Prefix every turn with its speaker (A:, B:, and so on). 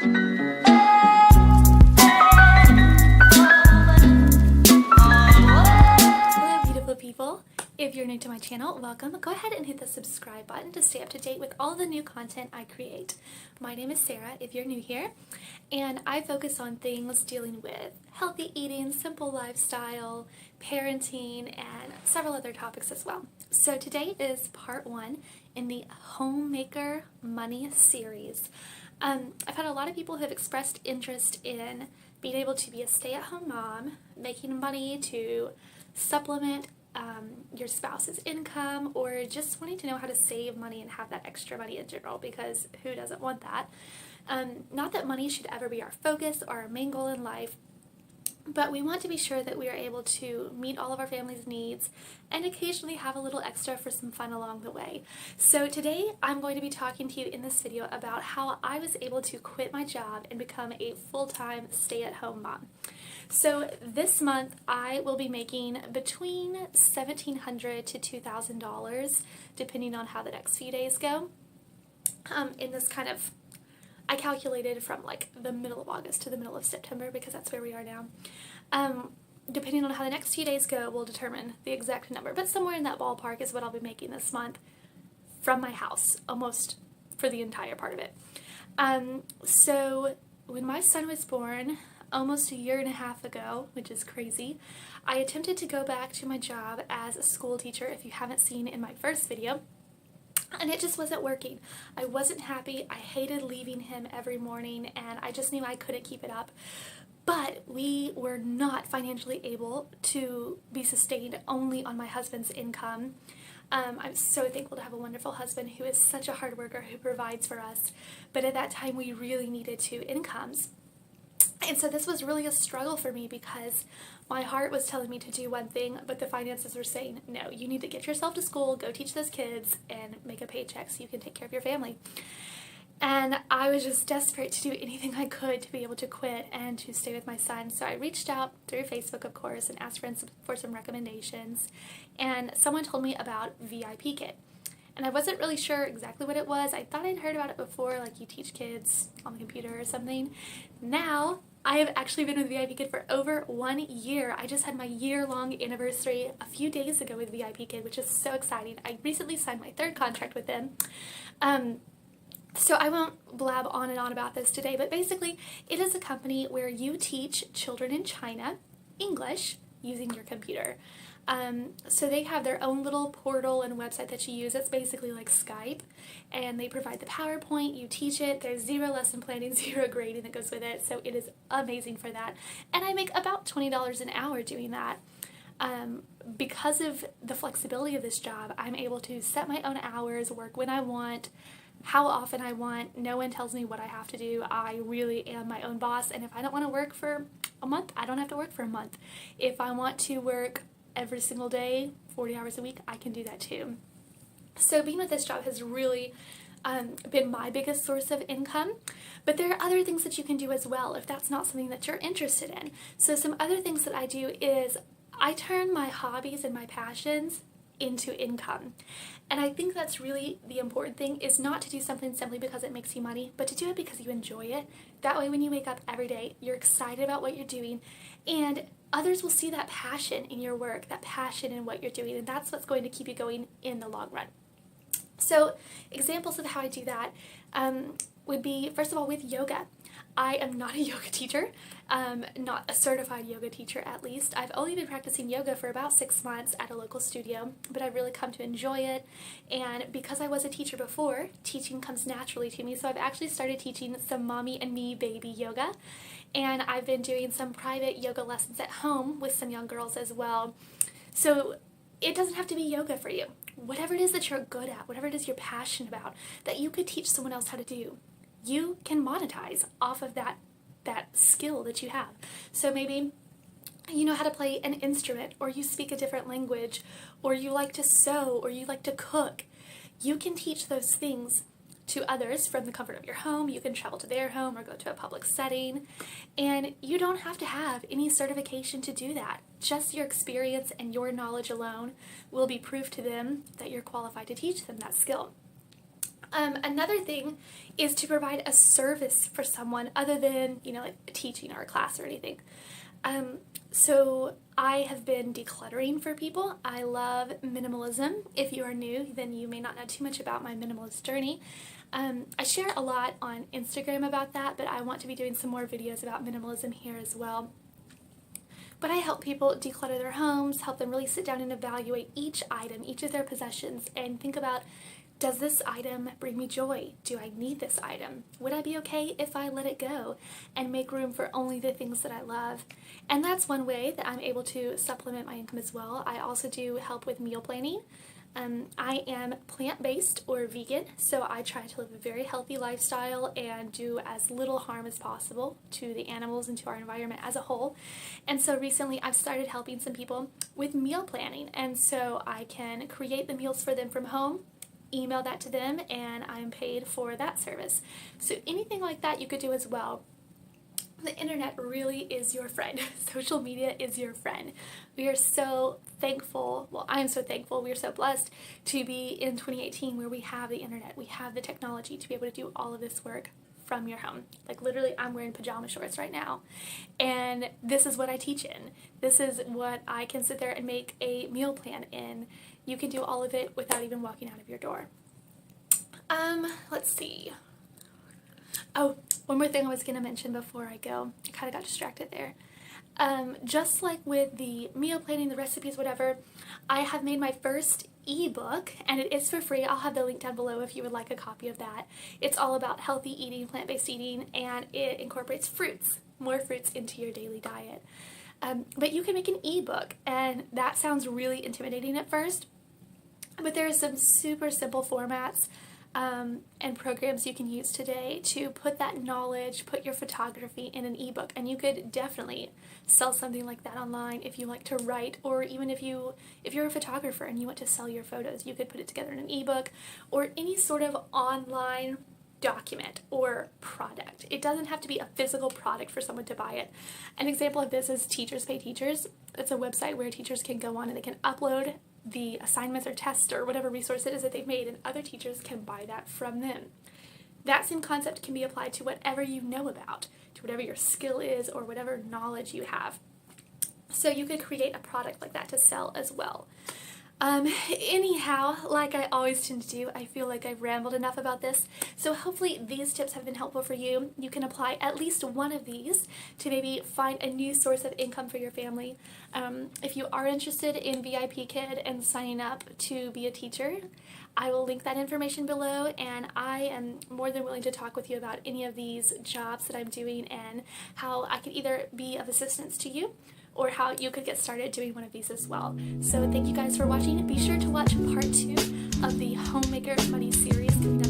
A: People. If you're new to my channel, welcome. Go ahead and hit the subscribe button to stay up to date with all the new content I create. My name is Sarah, if you're new here, and I focus on things dealing with healthy eating, simple lifestyle, parenting, and several other topics as well. So today is part 1 in the Homemaker Money series. I've had a lot of people who have expressed interest in being able to be a stay-at-home mom, making money to supplement your spouse's income, or just wanting to know how to save money and have that extra money in general, because who doesn't want that? Not that money should ever be our focus or our main goal in life, but we want to be sure that we are able to meet all of our family's needs and occasionally have a little extra for some fun along the way. So today I'm going to be talking to you in this video about how I was able to quit my job and become a full-time stay-at-home mom. So this month I will be making between $1,700 to $2,000 depending on how the next few days go. In this kind of, I calculated from like the middle of August to the middle of September because that's where we are now. Depending on how the next few days go will determine the exact number, but somewhere in that ballpark is what I'll be making this month from my house, almost for the entire part of it. So when my son was born, almost a year and a half ago, which is crazy, I attempted to go back to my job as a school teacher, if you haven't seen in my first video, and it just wasn't working. I wasn't happy. I hated leaving him every morning, and I just knew I couldn't keep it up. But we were not financially able to be sustained only on my husband's income. I'm so thankful to have a wonderful husband who is such a hard worker who provides for us, but at that time we really needed 2 incomes. And so this was really a struggle for me because my heart was telling me to do one thing, but the finances were saying, no, you need to get yourself to school, go teach those kids, and make a paycheck so you can take care of your family. And I was just desperate to do anything I could to be able to quit and to stay with my son. So I reached out through Facebook, of course, and asked for some recommendations. And someone told me about VIPKID. And I wasn't really sure exactly what it was. I thought I'd heard about it before, like you teach kids on the computer or something. Now, I have actually been with VIPKID for over 1 year. I just had my year-long anniversary a few days ago with VIPKID, which is so exciting. I recently signed my 3rd contract with them. So I won't blab on and on about this today, but basically it is a company where you teach children in China English using your computer. So they have their own little portal and website that you use. It's basically like Skype, and they provide the PowerPoint, you teach it, there's 0 lesson planning, 0 grading that goes with it, so it is amazing for that. And I make about $20 an hour doing that. Because of the flexibility of this job, I'm able to set my own hours, work when I want, how often I want. No one tells me what I have to do. I really am my own boss, and if I don't want to work for a month, I don't have to work for a month. If I want to work every single day, 40 hours a week, I can do that too. So being with this job has really been my biggest source of income, but there are other things that you can do as well if that's not something that you're interested in. So some other things that I do is I turn my hobbies and my passions into income. And I think that's really the important thing, is not to do something simply because it makes you money, but to do it because you enjoy it. That way when you wake up every day, you're excited about what you're doing, and others will see that passion in your work, that passion in what you're doing, and that's what's going to keep you going in the long run. So examples of how I do that would be, first of all, with yoga. I am not a yoga teacher, not a certified yoga teacher at least. I've only been practicing yoga for about 6 months at a local studio, but I've really come to enjoy it, and because I was a teacher before, teaching comes naturally to me, so I've actually started teaching some mommy and me baby yoga, and I've been doing some private yoga lessons at home with some young girls as well. So it doesn't have to be yoga for you. Whatever it is that you're good at, whatever it is you're passionate about, that you could teach someone else how to do, you can monetize off of that skill that you have. So maybe you know how to play an instrument, or you speak a different language, or you like to sew, or you like to cook. You can teach those things to others from the comfort of your home. You can travel to their home or go to a public setting, and you don't have to have any certification to do that. Just your experience and your knowledge alone will be proof to them that you're qualified to teach them that skill. Another thing is to provide a service for someone other than, like teaching or a class or anything. So I have been decluttering for people. I love minimalism. If you are new, then you may not know too much about my minimalist journey. I share a lot on Instagram about that, but I want to be doing some more videos about minimalism here as well. But I help people declutter their homes, help them really sit down and evaluate each item, each of their possessions, and think about, does this item bring me joy? Do I need this item? Would I be okay if I let it go and make room for only the things that I love? And that's one way that I'm able to supplement my income as well. I also do help with meal planning. I am plant-based or vegan, so I try to live a very healthy lifestyle and do as little harm as possible to the animals and to our environment as a whole. And so recently I've started helping some people with meal planning, and so I can create the meals for them from home, email that to them, and I'm paid for that service. So anything like that you could do as well. The internet really is your friend. Social media is your friend. We are so thankful, well, I am so thankful, we are so blessed to be in 2018 where we have the internet, we have the technology to be able to do all of this work from your home. Like literally, I'm wearing pajama shorts right now, and this is what I teach in. This is what I can sit there and make a meal plan in. You can do all of it without even walking out of your door. Let's see. Oh, one more thing I was going to mention before I go. I kind of got distracted there. Just like with the meal planning, the recipes, whatever, I have made my first ebook, and it is for free. I'll have the link down below if you would like a copy of that. It's all about healthy eating, plant-based eating, and it incorporates fruits, more fruits into your daily diet. But you can make an ebook, and that sounds really intimidating at first, but there are some super simple formats and programs you can use today to put that knowledge, put your photography in an ebook. And you could definitely sell something like that online if you like to write, or even if you're a photographer and you want to sell your photos, you could put it together in an ebook or any sort of online document or product. It doesn't have to be a physical product for someone to buy it. An example of this is Teachers Pay Teachers. It's a website where teachers can go on and they can upload the assignments or tests or whatever resource it is that they've made, and other teachers can buy that from them. That same concept can be applied to whatever you know about, to whatever your skill is or whatever knowledge you have. So you could create a product like that to sell as well. Anyhow, like I always tend to do, I feel like I've rambled enough about this, so hopefully these tips have been helpful for you. You can apply at least one of these to maybe find a new source of income for your family. If you are interested in VIPKID and signing up to be a teacher, I will link that information below, and I am more than willing to talk with you about any of these jobs that I'm doing and how I could either be of assistance to you or how you could get started doing one of these as well. So thank you guys for watching. Be sure to watch part 2 of the Homemaker Money series coming